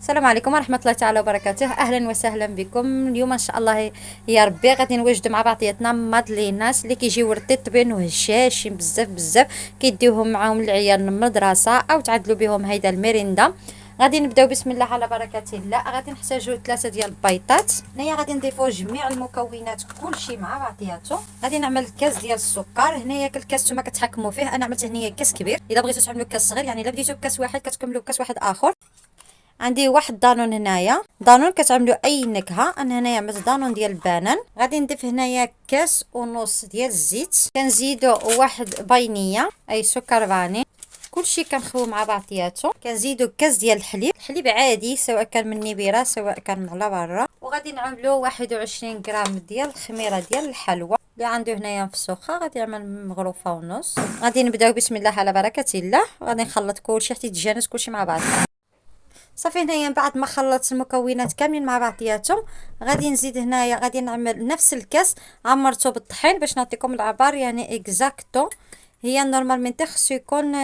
السلام عليكم ورحمة الله تعالى وبركاته. أهلا وسهلا بكم. اليوم إن شاء الله يا ربي غادي نوجدوا مع بعضياتنا مادلينات اللي كيجيو رطيبين وهشاشين بزاف بزاف، كيديوهم معاهم العيال للمدرسة أو تعدلوا بهم هيدا الميريندا. غادي نبداو بسم الله على بركة الله. غادي نحتاجو 3 ديال البيضات. هنايا غادي نضيفو جميع المكونات كلشي مع بعضياتو. غادي نعمل كاس ديال السكر. هنايا الكاس نتوما كتحكموا فيه، انا عملت هنايا كاس كبير. اذا بغيتو تعملوا كاس صغير يعني الا بديتو بكاس واحد كتكملوا بكاس واحد اخر. عندي واحد دانون هنايا، دانون كتعملوا اي نكهه. انا هنايا عملت دانون ديال البنان. غادي نضيف هنايا كاس ونص ديال الزيت. كنزيدو واحد بينيه اي سكر فاني. كلشي كنخلو مع بعضياتو. كنزيدو كاس ديال الحليب عادي سواء كان من نيبيره سواء كان من على برا. وغادي نعملو 21 غرام ديال الخميره ديال الحلوى اللي عنده هنايا مفسوخه. غادي نعمل مغروفه ونص. غادي نبداو بسم الله على بركه الله. غادي نخلط كلشي حتى يتجانس كلشي مع بعض. صافي هنايا بعد ما خلطت المكونات كاملين مع بعضياتهم غادي نزيد هنايا غادي نعمل نفس الكاس عمرته بالطحين باش نعطيكم العبار يعني اكزاكتو. هي نورمالمنتي خصو يكون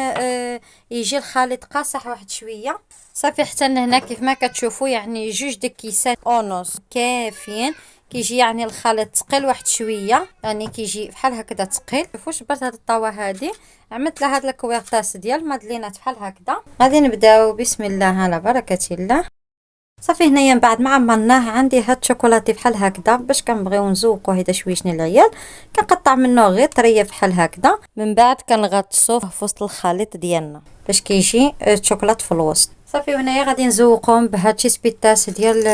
يجي الخليط قاصح واحد شويه. صافي حتى هنا كيف ما كتشوفوا يعني جوج د كيسان اونص كافيين. كيجي يعني الخليط ثقيل واحد شويه، يعني كيجي بحال هكذا ثقيل. شوفوا جبرت هاد الطاوه هادي عملت لها هاد الكويرطاس ديال مادلينات بحال هكذا. غادي نبداو بسم الله على بركه الله. صافي هنايا من بعد ما عمرناه عندي هاد الشوكولاتي بحال هكذا باش كنبغيو نزوقو هيدا شويشني العيال. كنقطع منه غير طريه بحال هكذا، من بعد كنغطسوه في وسط الخليط ديالنا باش كيجي الشوكولات في الوسط. صافي هنايا غادي نزوقهم بهاد شي سبيطاس ديال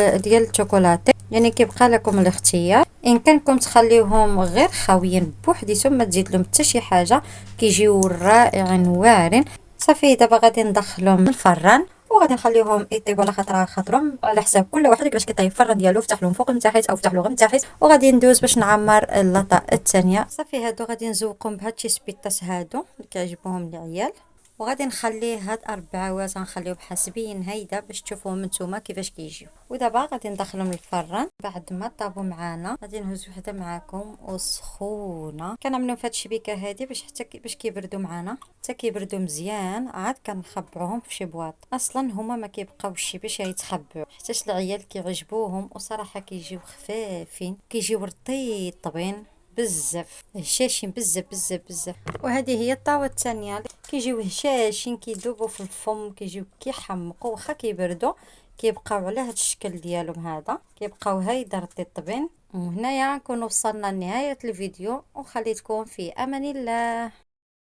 الشوكولاتي، يعني كيبقى لكم الاختيار. ان كانكم تخليوهم غير خاويين بوحديتهم ما تزيد لهم حتى شي حاجه كيجيو رائعين واعرين. صافي دابا غادي ندخلهم الفران وغادي نخليوهم يطيبوا على خاطرهم على حساب كل واحد كيفاش كيطيب الفران ديالو. فتح له من فوق من تحت او فتح له غير من تحت. وغادي ندوز باش نعمر اللاطه الثانيه. صافي هادو غادي نزوقهم بهاد شي سبيطاس هادو اللي كيعجبوهم العيال. وغادي نخليه هاد 4 عوات غنخليو بحسبين هيدا باش تشوفوهم نتوما كيفاش كيجيو. ودابا غادي ندخلهم للفران بعد ما طابوا معانا. غادي نهز وحده معاكم وسخونه. كنعملوا في هاد الشبيكه هادي باش حتى باش كيبردوا معانا حتى كيبردوا مزيان. عاد كنخبعوهم في شي بواط. اصلا هما ما كيبقاوش باش يتخبعوا حتى العيال كيعجبوهم وصراحه كيجيو خفافين كيجيو رطيبين بزاف هشاشين بزاف بزاف بزاف. وهذه هي الطاوه الثانيه. كيجيو هشاشين كيذوبوا في الفم كيجيو كيحمقوا واخا كيبردوا كيبقاو على هذا الشكل ديالهم. هذا كيبقاو هيدا رطيبين. وهنايا نكونوا وصلنا لنهايه الفيديو وخليتكم في امان الله.